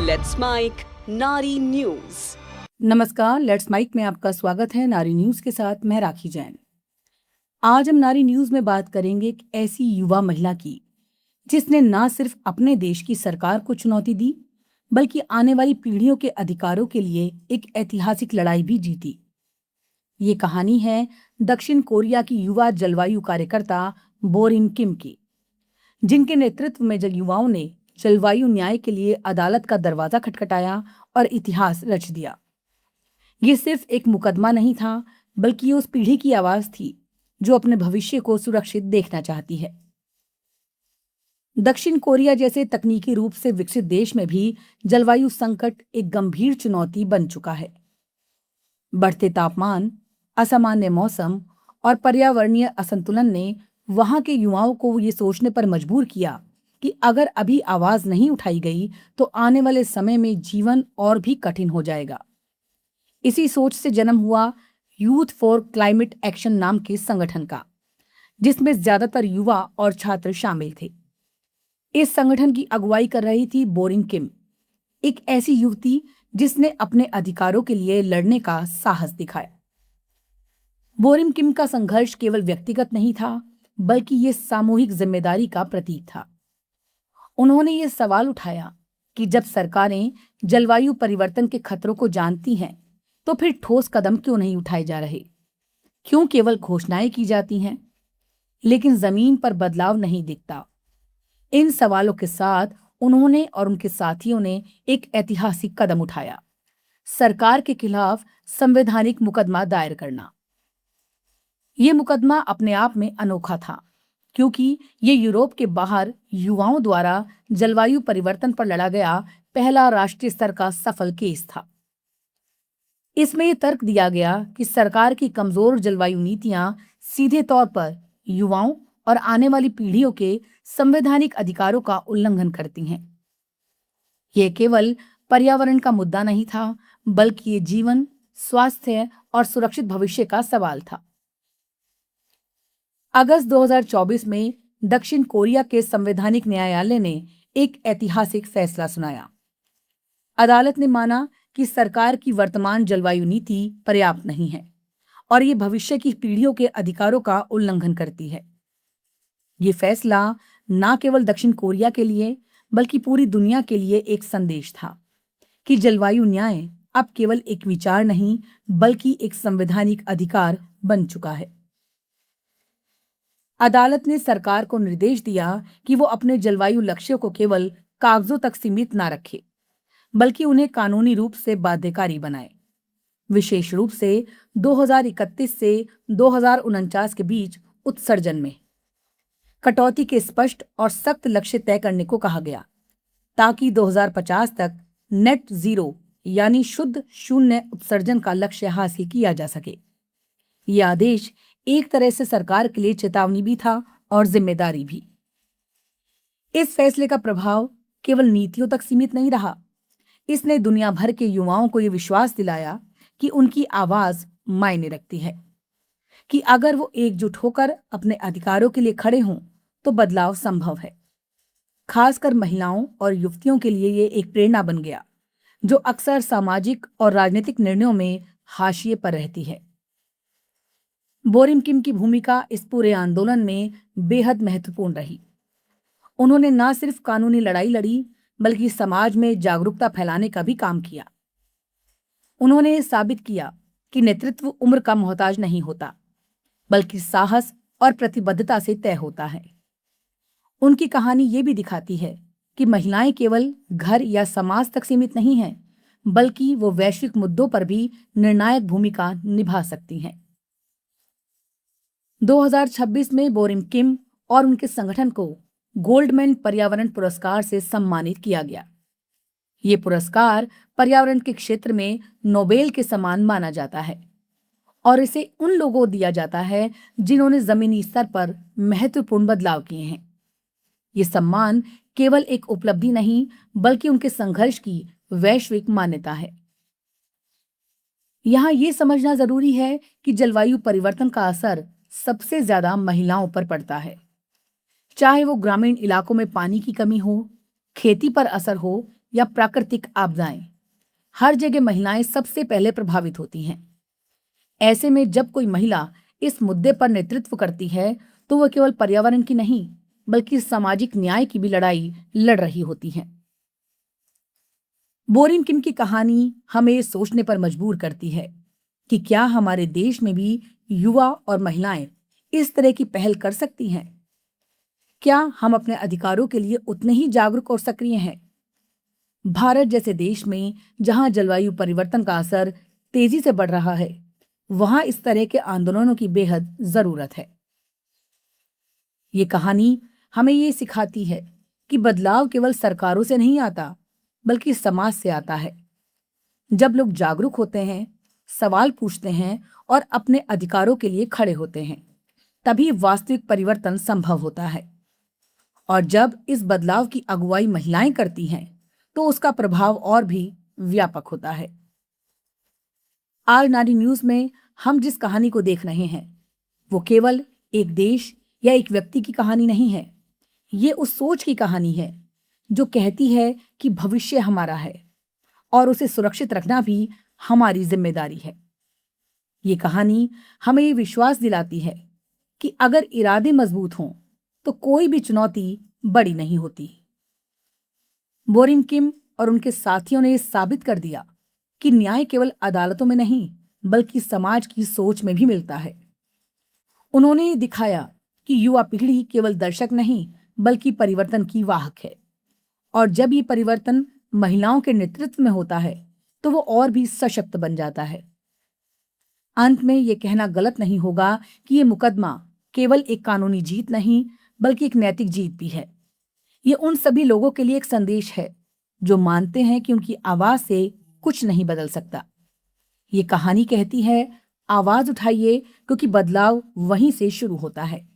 Let's mic नारी news. नमस्कार, let's mic में आपका स्वागत है। नारी न्यूज के साथ मैं राखी जैन। आज हम नारी न्यूज में बात करेंगे एक ऐसी युवा महिला की जिसने न सिर्फ अपने देश की सरकार को चुनौती दी, बल्कि आने वाली पीढ़ियों के अधिकारों के लिए एक ऐतिहासिक लड़ाई भी जीती। ये कहानी है दक्षिण कोरिया की युवा जलवायु कार्यकर्ता बोरिन किम की, जिनके नेतृत्व में युवाओं ने जलवायु न्याय के लिए अदालत का दरवाजा खटखटाया और इतिहास रच दिया। ये सिर्फ एक मुकदमा नहीं था, बल्कि ये उस पीढ़ी की आवाज थी जो अपने भविष्य को सुरक्षित देखना चाहती है। दक्षिण कोरिया जैसे तकनीकी रूप से विकसित देश में भी जलवायु संकट एक गंभीर चुनौती बन चुका है। बढ़ते तापमान, असामान्य मौसम और पर्यावरणीय असंतुलन ने वहां के युवाओं को ये सोचने पर मजबूर किया कि अगर अभी आवाज नहीं उठाई गई तो आने वाले समय में जीवन और भी कठिन हो जाएगा। इसी सोच से जन्म हुआ यूथ फॉर क्लाइमेट एक्शन नाम के संगठन का, जिसमें ज्यादातर युवा और छात्र शामिल थे। इस संगठन की अगुवाई कर रही थी बोरिन किम, एक ऐसी युवती जिसने अपने अधिकारों के लिए लड़ने का साहस दिखाया। बोरिन किम का संघर्ष केवल व्यक्तिगत नहीं था, बल्कि ये सामूहिक जिम्मेदारी का प्रतीक था। उन्होंने ये सवाल उठाया कि जब सरकारें जलवायु परिवर्तन के खतरों को जानती हैं, तो फिर ठोस कदम क्यों नहीं उठाए जा रहे? क्यों केवल घोषणाएं की जाती हैं, लेकिन जमीन पर बदलाव नहीं दिखता? इन सवालों के साथ उन्होंने और उनके साथियों ने एक ऐतिहासिक कदम उठाया, सरकार के खिलाफ संवैधानिक मुकदमा दायर करना। ये मुकदमा अपने आप में अनोखा था, क्योंकि ये यूरोप के बाहर युवाओं द्वारा जलवायु परिवर्तन पर लड़ा गया पहला राष्ट्रीय स्तर का सफल केस था। इसमें यह तर्क दिया गया कि सरकार की कमजोर जलवायु नीतियां सीधे तौर पर युवाओं और आने वाली पीढ़ियों के संवैधानिक अधिकारों का उल्लंघन करती हैं। यह केवल पर्यावरण का मुद्दा नहीं था, बल्कि ये जीवन, स्वास्थ्य और सुरक्षित भविष्य का सवाल था। अगस्त 2024 में दक्षिण कोरिया के संवैधानिक न्यायालय ने एक ऐतिहासिक फैसला सुनाया। अदालत ने माना कि सरकार की वर्तमान जलवायु नीति पर्याप्त नहीं है और ये भविष्य की पीढ़ियों के अधिकारों का उल्लंघन करती है। ये फैसला न केवल दक्षिण कोरिया के लिए, बल्कि पूरी दुनिया के लिए एक संदेश था कि जलवायु न्याय अब केवल एक विचार नहीं, बल्कि एक संवैधानिक अधिकार बन चुका है। अदालत ने सरकार को निर्देश दिया कि वो अपने जलवायु लक्ष्यों को केवल कागजों तक सीमित न रखे, बल्कि उन्हें कानूनी रूप से बाध्यकारी बनाए। विशेष रूप से 2031 से 2049 के बीच उत्सर्जन में कटौती के स्पष्ट और सख्त लक्ष्य तय करने को कहा गया, ताकि 2050 तक नेट जीरो यानी शुद्ध शून्य उत्सर्जन का लक्ष्य हासिल किया जा सके। यह आदेश एक तरह से सरकार के लिए चेतावनी भी था और जिम्मेदारी भी। इस फैसले का प्रभाव केवल नीतियों तक सीमित नहीं रहा, इसने दुनिया भर के युवाओं को यह विश्वास दिलाया कि उनकी आवाज मायने रखती है, कि अगर वो एकजुट होकर अपने अधिकारों के लिए खड़े हों तो बदलाव संभव है। खासकर महिलाओं और युवतियों के लिए ये एक प्रेरणा बन गया, जो अक्सर सामाजिक और राजनीतिक निर्णयों में हाशिए पर रहती है। बोरिन किम की भूमिका इस पूरे आंदोलन में बेहद महत्वपूर्ण रही। उन्होंने न सिर्फ कानूनी लड़ाई लड़ी, बल्कि समाज में जागरूकता फैलाने का भी काम किया। उन्होंने साबित किया कि नेतृत्व उम्र का मोहताज नहीं होता, बल्कि साहस और प्रतिबद्धता से तय होता है। उनकी कहानी ये भी दिखाती है कि महिलाएं केवल घर या समाज तक सीमित नहीं हैं, बल्कि वो वैश्विक मुद्दों पर भी निर्णायक भूमिका निभा सकती हैं। 2026 में बोरिन किम और उनके संगठन को गोल्डमैन पर्यावरण पुरस्कार से सम्मानित किया गया। ये पुरस्कार पर्यावरण के क्षेत्र में नोबेल के समान माना जाता है और इसे उन लोगों को दिया जाता है जिन्होंने जमीनी स्तर पर महत्वपूर्ण बदलाव किए हैं। ये सम्मान केवल एक उपलब्धि नहीं, बल्कि उनके संघर्ष की वैश्विक मान्यता है। यहाँ ये समझना जरूरी है कि जलवायु परिवर्तन का असर सबसे ज्यादा महिलाओं पर पड़ता है। चाहे वो ग्रामीण इलाकों में पानी की कमी हो, खेती पर असर हो या प्राकृतिक आपदाएं, हर जगह महिलाएं सबसे पहले प्रभावित होती हैं। ऐसे में जब कोई महिला इस मुद्दे पर नेतृत्व करती है तो वह केवल पर्यावरण की नहीं बल्कि सामाजिक न्याय की भी लड़ाई लड़ रही होती है। बोरिन किम की कहानी हमें सोचने पर मजबूर करती है कि क्या हमारे देश में भी युवा और महिलाएं इस तरह की पहल कर सकती हैं? क्या हम अपने अधिकारों के लिए उतने ही जागरूक और सक्रिय हैं? भारत जैसे देश में जहां जलवायु परिवर्तन का असर तेजी से बढ़ रहा है, वहां इस तरह के आंदोलनों की बेहद जरूरत है। ये कहानी हमें ये सिखाती है कि बदलाव केवल सरकारों से नहीं आता बल्कि समाज से आता है। जब लोग जागरूक होते हैं, सवाल पूछते हैं और अपने अधिकारों के लिए खड़े होते हैं, तभी वास्तविक परिवर्तन संभव होता है। और जब इस बदलाव की अगुवाई महिलाएं करती हैं तो उसका प्रभाव और भी व्यापक होता है। आज नारी न्यूज में हम जिस कहानी को देख रहे हैं वो केवल एक देश या एक व्यक्ति की कहानी नहीं है। ये उस सोच की कहानी है जो कहती है कि भविष्य हमारा है और उसे सुरक्षित रखना भी हमारी जिम्मेदारी है। ये कहानी हमें ये विश्वास दिलाती है कि अगर इरादे मजबूत हों तो कोई भी चुनौती बड़ी नहीं होती। बोरिन किम और उनके साथियों ने साबित कर दिया कि न्याय केवल अदालतों में नहीं बल्कि समाज की सोच में भी मिलता है। उन्होंने दिखाया कि युवा पीढ़ी केवल दर्शक नहीं बल्कि परिवर्तन की वाहक है, और जब ये परिवर्तन महिलाओं के नेतृत्व में होता है तो वो और भी सशक्त बन जाता है। अंत में ये कहना गलत नहीं होगा कि ये मुकदमा केवल एक कानूनी जीत नहीं बल्कि एक नैतिक जीत भी है। ये उन सभी लोगों के लिए एक संदेश है जो मानते हैं कि उनकी आवाज से कुछ नहीं बदल सकता। ये कहानी कहती है, आवाज उठाइए क्योंकि बदलाव वहीं से शुरू होता है।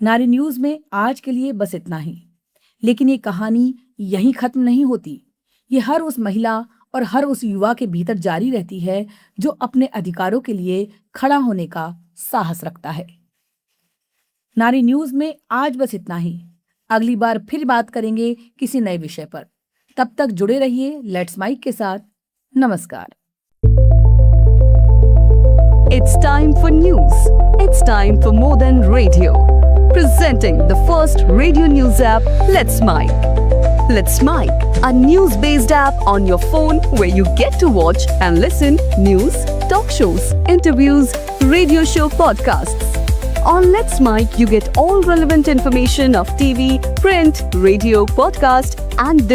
नारी न्यूज में आज के लिए बस इतना ही, लेकिन ये कहानी यहीं खत्म नहीं होती। ये हर उस महिला और हर उस युवा के भीतर जारी रहती है जो अपने अधिकारों के लिए खड़ा होने का साहस रखता है। नारी न्यूज में आज बस इतना ही। अगली बार फिर बात करेंगे किसी नए विषय पर। तब तक जुड़े रहिए लेट्स माइक के साथ। नमस्कार। It's time for news. It's time for more than radio. Presenting the first radio news app, Let's Mike. Let's Mike, a news-based app on your phone where you get to watch and listen news, talk shows, interviews, radio show podcasts. On Let's Mike, you get all relevant information of TV, print, radio, podcast, and